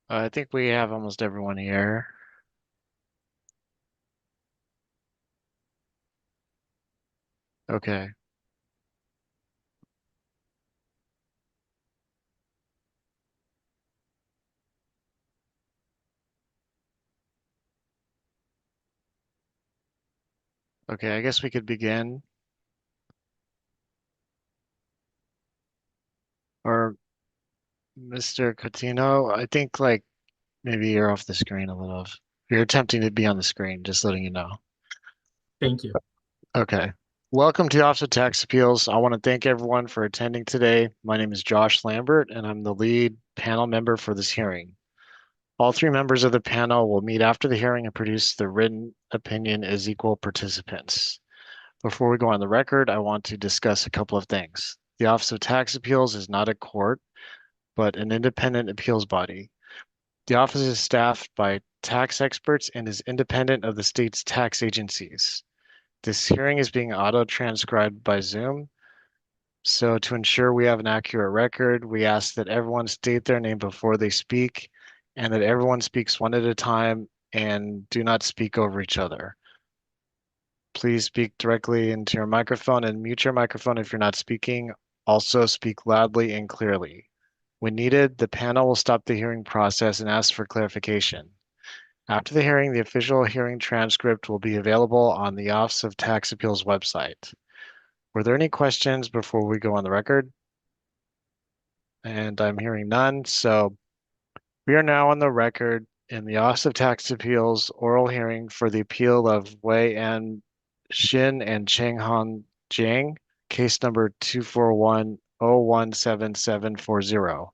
I think we have almost everyone here. Okay. Okay, I guess we could begin. Or Mr. Coutinho, I think maybe you're off the screen a little. You're attempting to be on the screen, just letting you know. Thank you. Okay. Welcome to the Office of Tax Appeals. I want to thank everyone for attending today. My name is Josh Lambert, and I'm the lead panel member for this hearing. All three members of the panel will meet after the hearing and produce the written opinion as equal participants. Before we go on the record, I want to discuss a couple of things. The Office of Tax Appeals is not a court, but an independent appeals body. The office is staffed by tax experts and is independent of the state's tax agencies. This hearing is being auto-transcribed by Zoom. So to ensure we have an accurate record, we ask that everyone state their name before they speak and that everyone speaks one at a time and do not speak over each other. Please speak directly into your microphone and mute your microphone if you're not speaking. Also speak loudly and clearly. When needed, the panel will stop the hearing process and ask for clarification. After the hearing, the official hearing transcript will be available on the Office of Tax Appeals website. Were there any questions before we go on the record? And I'm hearing none, so we are now on the record in the Office of Tax Appeals oral hearing for the appeal of Wei An Xin and Chenghan Jiang, case number 241017740.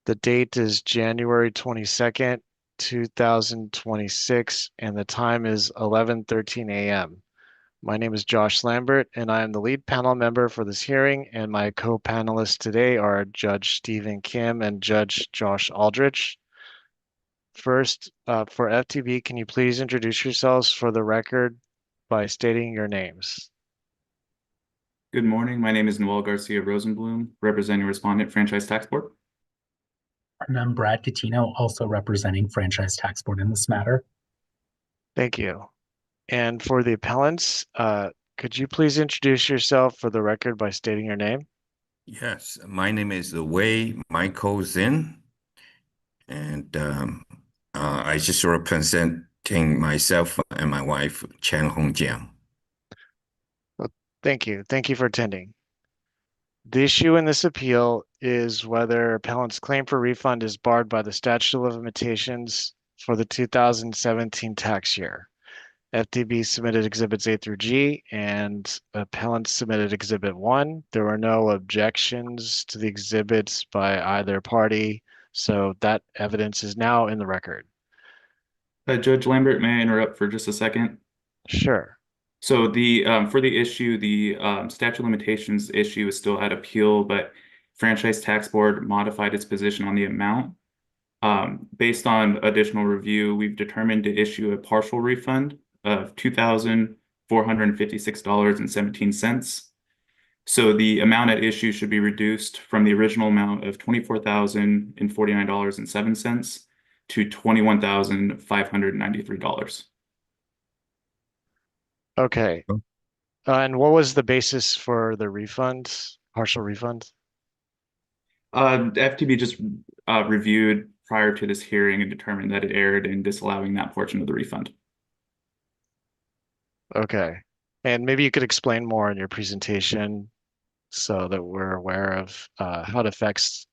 The date is January 22nd, 2026, and the time is 11:13 a.m. My name is Josh Lambert, and I am the lead panel member for this hearing, and my co-panelists today are Judge Stephen Kim and Judge Josh Aldrich. First, for FTB, can you please introduce yourselves for the record by stating your names? Good morning. My name is Noel Garcia Rosenblum, representing Respondent Franchise Tax Board. And I'm Brad Catino, also representing Franchise Tax Board in this matter. Thank you. And for the appellants, could you please introduce yourself for the record by stating your name? Yes, my name is Wei Michael Zin, and I just representing myself and my wife, Chen Hong Jiang. Well, thank you. Thank you for attending. The issue in this appeal is whether appellant's claim for refund is barred by the statute of limitations for the 2017 tax year. FTB submitted exhibits A through G and appellant submitted exhibit 1. There were no objections to the exhibits by either party, so that evidence is now in the record. Judge Lambert, may I interrupt for just a second? Sure. So for the issue, the statute of limitations issue is still at appeal, but Franchise Tax Board modified its position on the amount. Based on additional review, we've determined to issue a partial refund of $2,456.17. So the amount at issue should be reduced from the original amount of $24,049.07 to $21,593. Okay. And what was the basis for the refund, partial refund? FTB just reviewed prior to this hearing and determined that it erred in disallowing that portion of the refund. Okay. And maybe you could explain more in your presentation so that we're aware of how it affects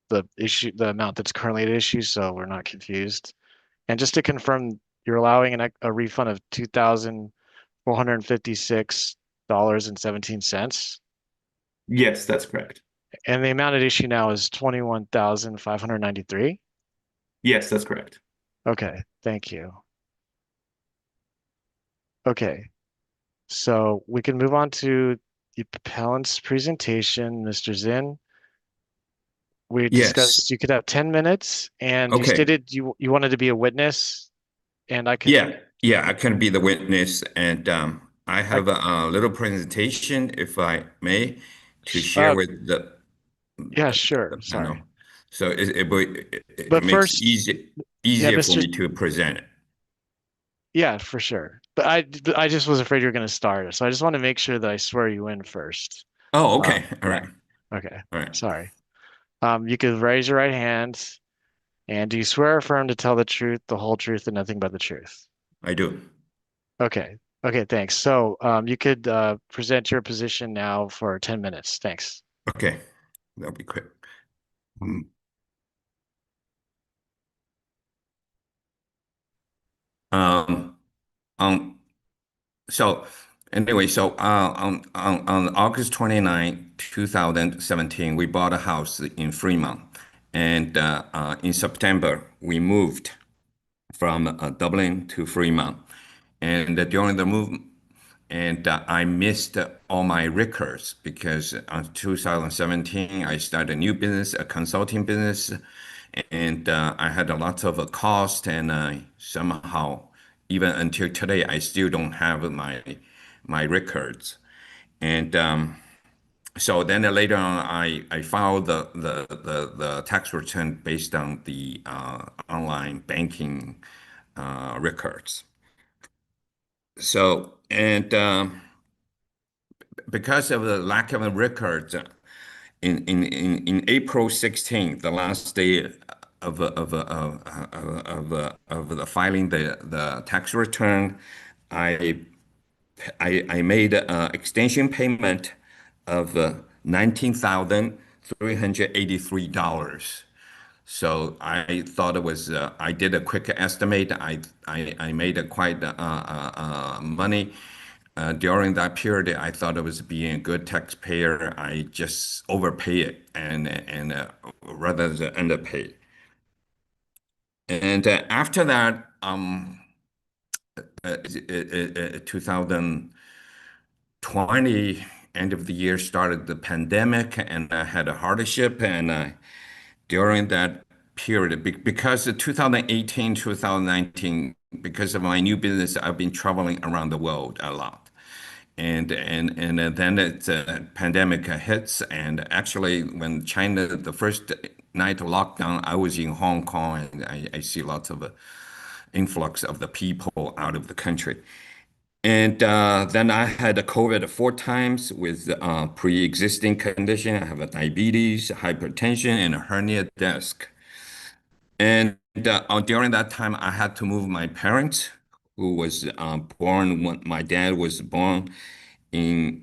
the issue, the amount that's currently at issue, so we're not confused. And just to confirm, you're allowing a refund of $2,456.17. Yes, that's correct. And the amount at issue now is 21,593. Yes, that's correct. Okay, thank you. Okay, so we can move on to the appellant's presentation, Mr. Zinn. We Yes. discussed you could have 10 minutes, and you Okay. stated you wanted to be a witness, and I could. Yeah, I can be the witness, and I I have a little presentation, if I may, to share uh with yeah, the sure. panel. Sorry. So it But makes first, yeah, easier for Mr. me to present it. Yeah, for sure. But I just was afraid you were going to start it. So I just want to make sure that I swear you in first. Oh, okay. All Yeah. right. Okay. All right. Sorry. You could raise your right hand. And do you swear or affirm to tell the truth, the whole truth, and nothing but the truth? I do. Okay. Okay, thanks. So you could present your position now for 10 minutes. Thanks. Okay. That'll be quick. Mm. Um, um, so anyway, on August 29, 2017, we bought a house in Fremont. And in September, we moved from Dublin to Fremont. And during the move, I missed all my records because in 2017 I started a new business, a consulting business, and I had a lot of cost, and somehow even until today I still don't have my records. And so then later on, I filed the tax return based on the online banking records. So, and because of the lack of a records, in April 16th, the last day of the filing the tax return, I I made an extension payment of $19,383. So I thought it was, I did a quick estimate. I made a quite money during that period. I thought it was being a good taxpayer. I just overpay it and rather than underpay. And after that, 2020 end of the year started the pandemic, and I had a hardship. And during that period, because of 2018, 2019, because of my new business, I've been traveling around the world a lot. And then it's pandemic hits, and actually when China the first night of lockdown, I was in Hong Kong, and I see lots of influx of the people out of the country. And then I had a COVID 4 times with pre-existing condition. I have a diabetes, hypertension, and a hernia disc. And during that time, I had to move my parents, who was born when my dad was born in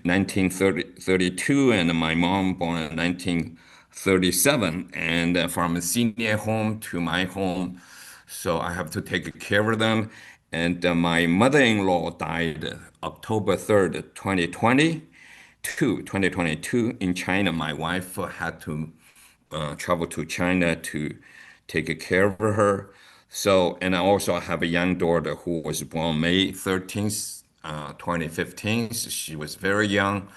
1932, and my mom born in 1937, and from a senior home to my home. So I have to take care of them. And my mother-in-law died October 3rd, 2022 in China. My wife had to travel to China to take care of her. So, and I also have a young daughter who was born May 13th, 2015. So she was very young.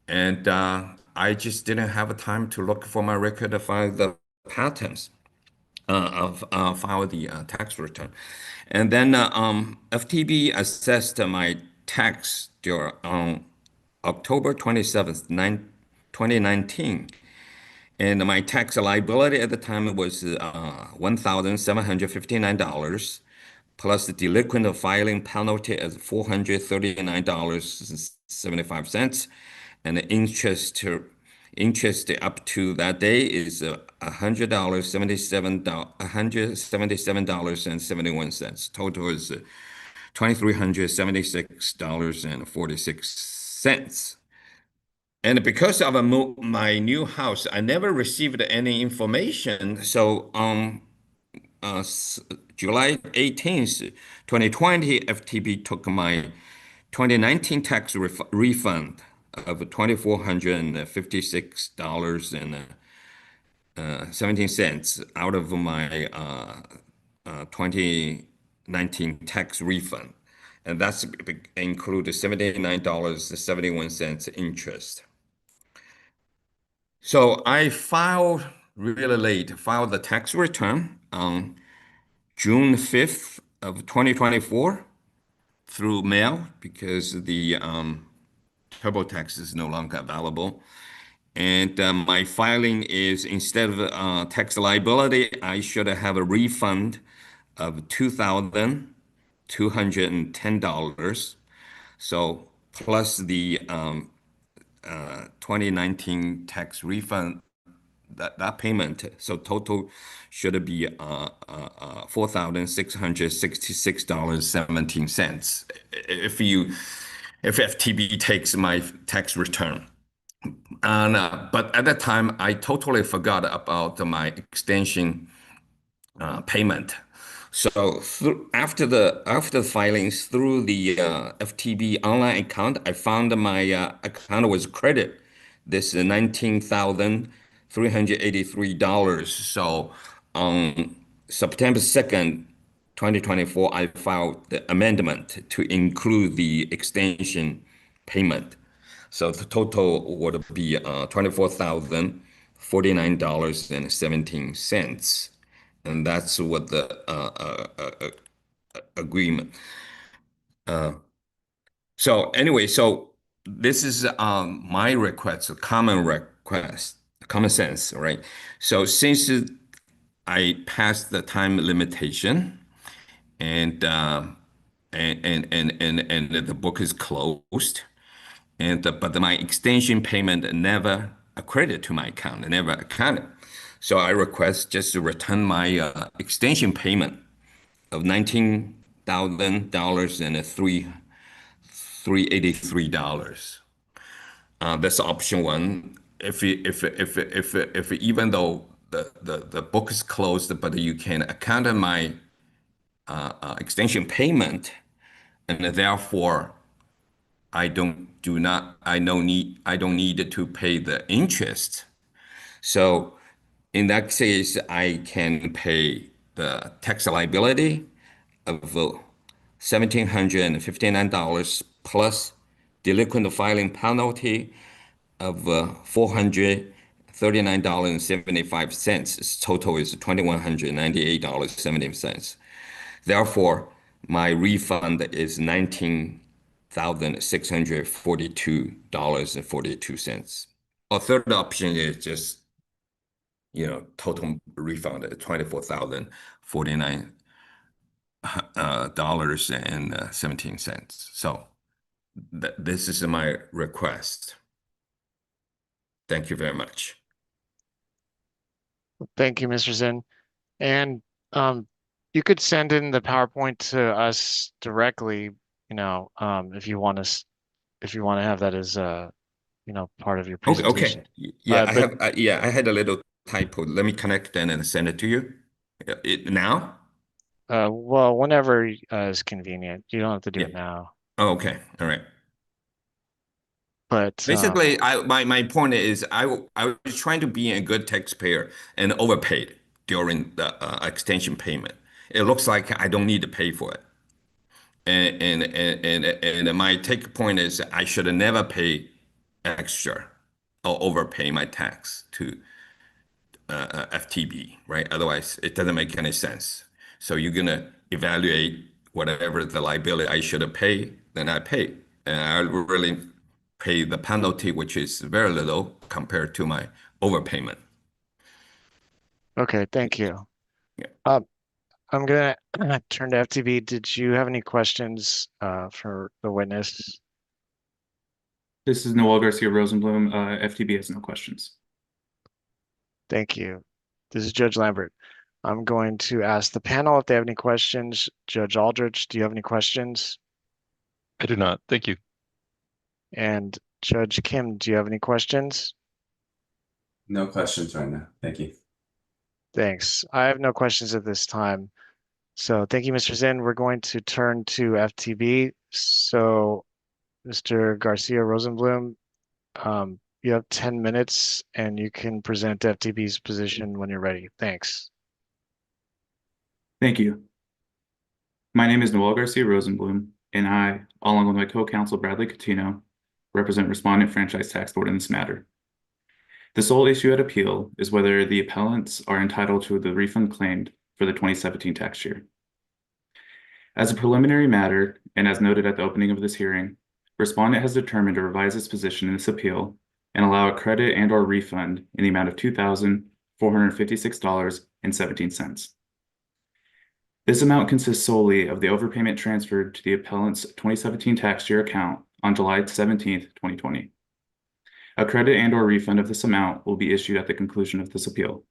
And I just didn't have a time to look for my record to find the patterns of file the tax return. And then FTB assessed my tax on October 27th, 2019. And my tax liability at the time was $1,759 plus the delinquent filing penalty as $439.75, and the interest up to that day is $177.71. Total is $2,376.46. And because of my new house, I never received any information. So on July 18th, 2020, FTB took my 2019 tax refund of $2,456.17 out of my 2019 tax refund. And that's include $79.71 interest. So I filed really late, filed the tax return on June 5th of 2024 through mail because the TurboTax is no longer available. And my filing is instead of tax liability, I should have a refund of $2,210. So plus the 2019 tax refund, that payment, so total should be $4,666.17 if FTB takes my tax return. And but at that time, I totally forgot about my extension payment. So after the filings through the FTB online account, I found my account was credit this $19,383. So on September 2nd, 2024, I filed the amendment to include the extension payment. So the total would be $24,049.17. And that's what the agreement. So anyway, so this is my request, a common request, common sense, right? So since I passed the time limitation and and the book is closed, and but my extension payment never accredited to my account, never accounted. So I request just to return my extension payment of $19,000 and $383. That's option one. If even though the book is closed, but you can account my extension payment, and therefore I don't need to pay the interest. So in that case, I can pay the tax liability of $1,759 plus delinquent filing penalty of $439.75. Its total is $2,198.70. Therefore, my refund is $19,642.42. A third option is just, total refund at $24,049.17. So this is my request. Thank you very much. Thank you, Mr. Zinn. And you could send in the PowerPoint to us directly, if you want to have that as part of your Okay, okay. presentation. Yeah, But I had a little typo. Let me connect then and send it to you. Now? well, whenever is convenient. You don't have to do Yeah. it now. Oh, okay. All right. But Basically, my point is I was trying to be a good taxpayer and overpaid during the extension payment. It looks like I don't need to pay for it. And my take point is I should never pay extra or overpay my tax to FTB, right? Otherwise, it doesn't make any sense. So you're gonna evaluate whatever the liability I should have paid, then I pay. And I really pay the penalty, which is very little compared to my overpayment. okay, thank you. Yeah. I'm gonna turn to FTB. Did you have any questions for the witness? This is Noel Garcia Rosenblum. FTB has no questions. Thank you. This is Judge Lambert. I'm going to ask the panel if they have any questions. Judge Aldrich, do you have any questions? I do not. Thank you. And Judge Kim, do you have any questions? No questions right now. Thank you. Thanks. I have no questions at this time. So thank you, Mr. Zinn. We're going to turn to FTB. So Mr. Garcia Rosenblum, you have 10 minutes and you can present FTB's position when you're ready. Thanks. Thank you. My name is Noel Garcia Rosenblum, and I, along with my co-counsel Bradley Catino, represent Respondent Franchise Tax Board in this matter. The sole issue at appeal is whether the appellants are entitled to the refund claimed for the 2017 tax year. As a preliminary matter, and as noted at the opening of this hearing, Respondent has determined to revise its position in this appeal and allow a credit and or refund in the amount of $2,456.17. This amount consists solely of the overpayment transferred to the appellant's 2017 tax year account on July 17th, 2020. A credit and or refund of this amount will be issued at the conclusion of this appeal.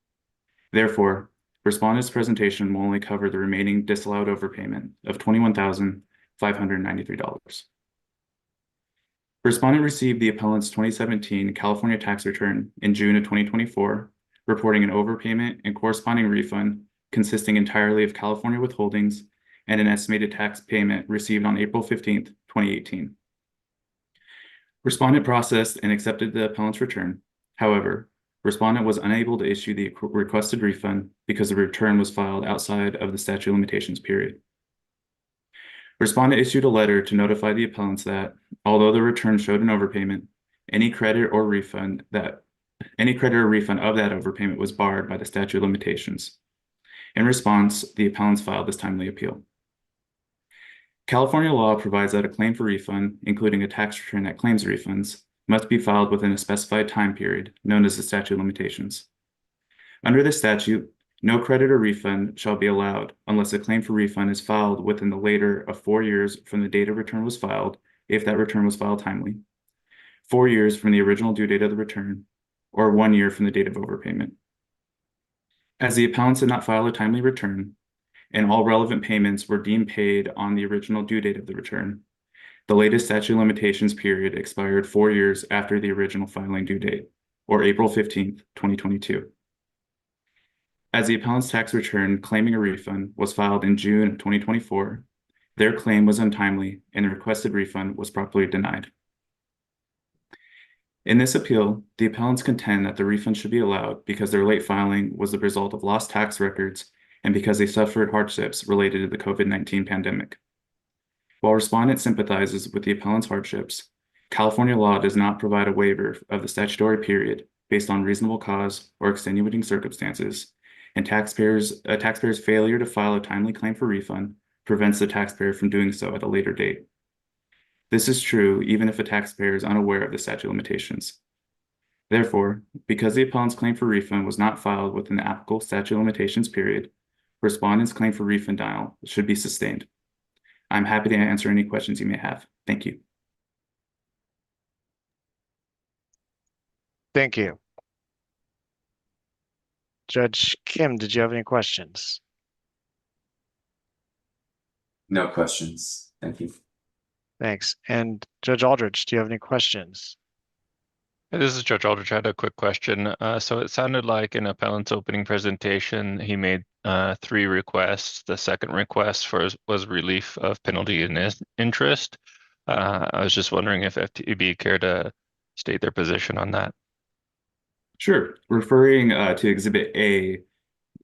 Therefore, respondent's presentation will only cover the remaining disallowed overpayment of $21,593. Respondent received the appellant's 2017 California tax return in June of 2024, reporting an overpayment and corresponding refund consisting entirely of California withholdings and an estimated tax payment received on April 15th, 2018. Respondent processed and accepted the appellant's return. However, respondent was unable to issue the requested refund because the return was filed outside of the statute of limitations period. Respondent issued a letter to notify the appellants that, although the return showed an overpayment, any credit or refund of that overpayment was barred by the statute of limitations. In response, the appellants filed this timely appeal. California law provides that a claim for refund, including a tax return that claims refunds, must be filed within a specified time period, known as the statute of limitations. Under this statute, no credit or refund shall be allowed unless a claim for refund is filed within the later of 4 years from the date a return was filed, if that return was filed timely, 4 years from the original due date of the return, or 1 year from the date of overpayment. As the appellants did not file a timely return, and all relevant payments were deemed paid on the original due date of the return, the latest statute of limitations period expired 4 years after the original filing due date, or April 15th, 2022. As the appellant's tax return claiming a refund was filed in June of 2024, their claim was untimely and the requested refund was properly denied. In this appeal, the appellants contend that the refund should be allowed because their late filing was the result of lost tax records and because they suffered hardships related to the COVID-19 pandemic. While respondent sympathizes with the appellant's hardships, California law does not provide a waiver of the statutory period based on reasonable cause or extenuating circumstances, and a taxpayer's failure to file a timely claim for refund prevents the taxpayer from doing so at a later date. This is true even if a taxpayer is unaware of the statute of limitations. Therefore, because the appellant's claim for refund was not filed within the applicable statute of limitations period, respondent's claim for refund denial should be sustained. I'm happy to answer any questions you may have. Thank you. Thank you. Judge Kim, did you have any questions? No questions. Thank you. Thanks. And Judge Aldrich, do you have any questions? Hey, this is Judge Aldrich. I had a quick question. So it sounded like in appellant's opening presentation, he made 3 requests. The second request was relief of penalty and interest. I was just wondering if FTB cared to state their position on that. Sure. Referring to Exhibit A,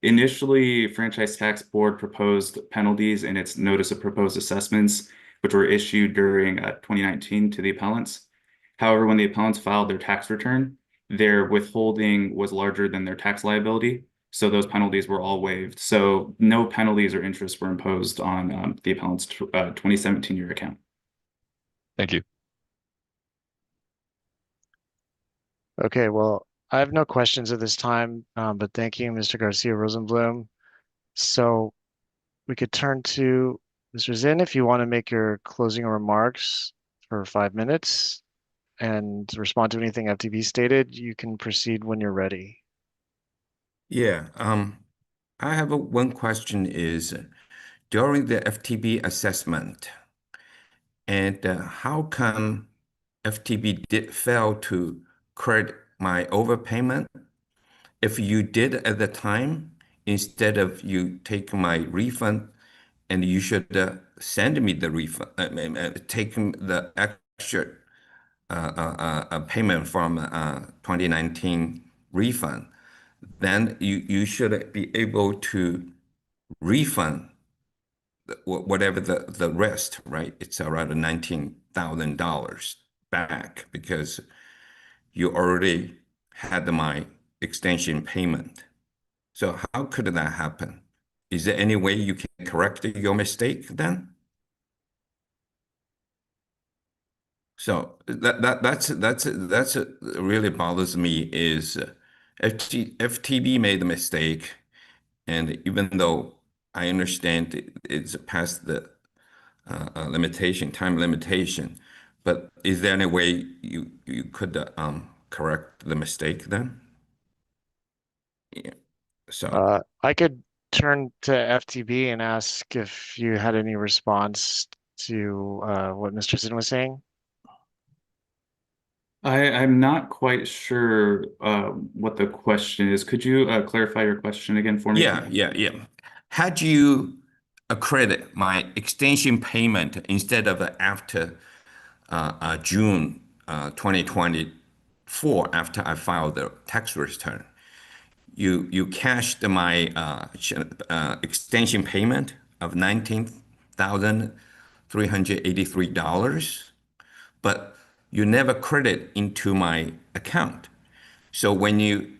initially, Franchise Tax Board proposed penalties in its Notice of Proposed Assessments, which were issued during 2019 to the appellants. However, when the appellants filed their tax return, their withholding was larger than their tax liability, so those penalties were all waived. So no penalties or interest were imposed on the appellant's 2017 year account. Thank you. Okay, well, I have no questions at this time, but thank you, Mr. Garcia Rosenblum. So we could turn to Mr. Zinn if you want to make your closing remarks for 5 minutes and respond to anything FTB stated. You can proceed when you're ready. Yeah, I have one question is during the FTB assessment, and how come FTB did fail to credit my overpayment? If you did at the time, instead of you take my refund, and you should send me the refund, taking the extra payment from 2019 refund, then you should be able to refund whatever the rest, right? It's around $19,000 back because you already had my extension payment. So how could that happen? Is there any way you can correct your mistake then? So that's really bothers me is FTB made a mistake, and even though I understand it's past the time limitation, but is there any way you could correct the mistake then? Yeah. So I could turn to FTB and ask if you had any response to what Mr. Zinn was saying. I'm not quite sure what the question is. Could you clarify your question again for me, please? yeah. Had you accredit my extension payment instead of after June 2024, after I filed the tax return, you cashed my extension payment of $19,383, but you never credit into my account. So when you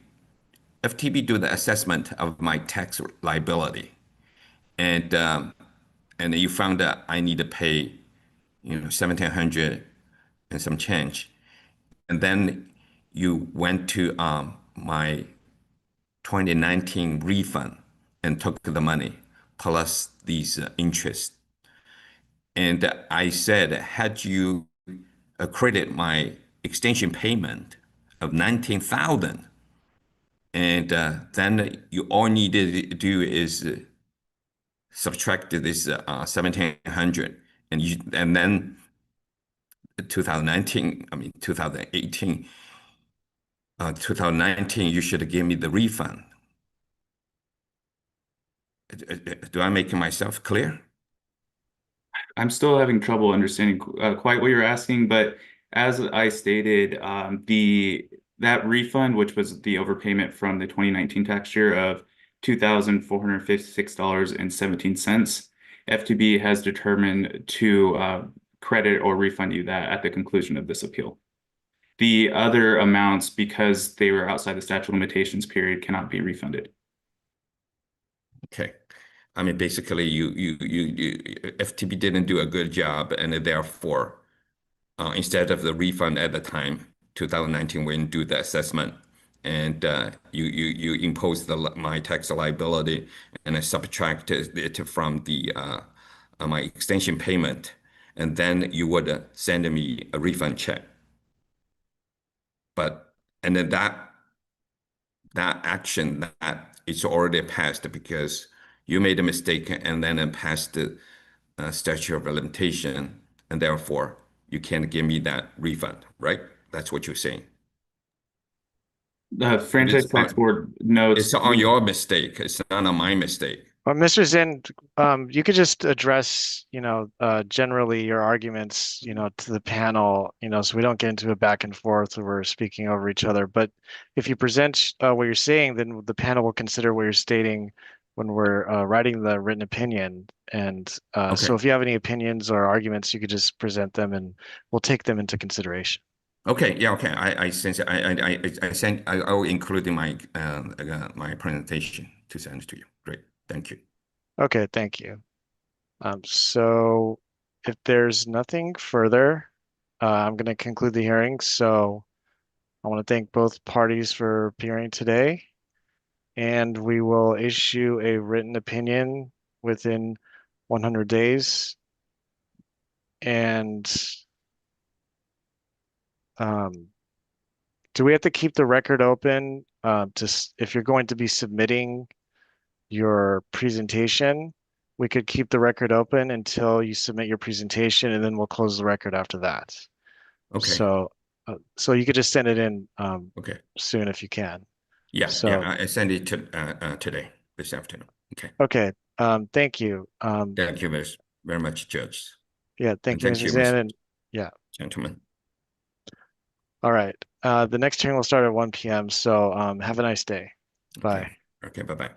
FTB do the assessment of my tax liability, and you found that I need to pay, 1,700 and some change, and then you went to my 2019 refund and took the money plus these interest. And I said, had you accredit my extension payment of 19,000, and then you all needed to do is subtract this 1,700, and then 2019, I mean 2018, 2019, you should give me the refund. Do I make myself clear? I'm still having trouble understanding quite what you're asking, but as I stated, the that refund, which was the overpayment from the 2019 tax year of $2,456.17, FTB has determined to credit or refund you that at the conclusion of this appeal. The other amounts, because they were outside the statute of limitations period, cannot be refunded. Okay. I mean, basically, FTP didn't do a good job, and therefore, instead of the refund at the time, 2019, when you do the assessment, and you impose my tax liability, and I subtracted it from the my extension payment, and then you would send me a refund check. But and then that action that it's already passed because you made a mistake and then it passed the statute of limitation, and therefore you can't give me that refund, right? That's what you're saying. The It is Franchise Tax Board notes it's on your mistake. It's not on my mistake. Mr. Zinn, you could just address, generally your arguments, to the panel, so we don't get into a back and forth where we're speaking over each other. But if you present what you're saying, then the panel will consider what you're stating when we're writing the written opinion. And so Okay. if you have any opinions or arguments, you could just present them and we'll take them into consideration. Okay. Yeah. Okay. I sense I sent I will include in my my presentation to send to you. Great. Thank you. Okay, thank you. So if there's nothing further, I'm going to conclude the hearing. So I want to thank both parties for appearing today, and we will issue a written opinion within 100 days. And um, do we have to keep the record open if you're going to be submitting your presentation? We could keep the record open until you submit your presentation, and then we'll close the record after that. Okay. So you could just send it in Okay. soon if you can. Yeah. So I send it to today, this afternoon. Okay. okay. Thank you. Thank you very much, Judge. Yeah, thank And you, thank Mr. you, Zan. Mr. And yeah, Gentleman. all right. The next hearing will start at 1 p.m. So have a nice day. Okay. Bye. Okay. Bye-bye.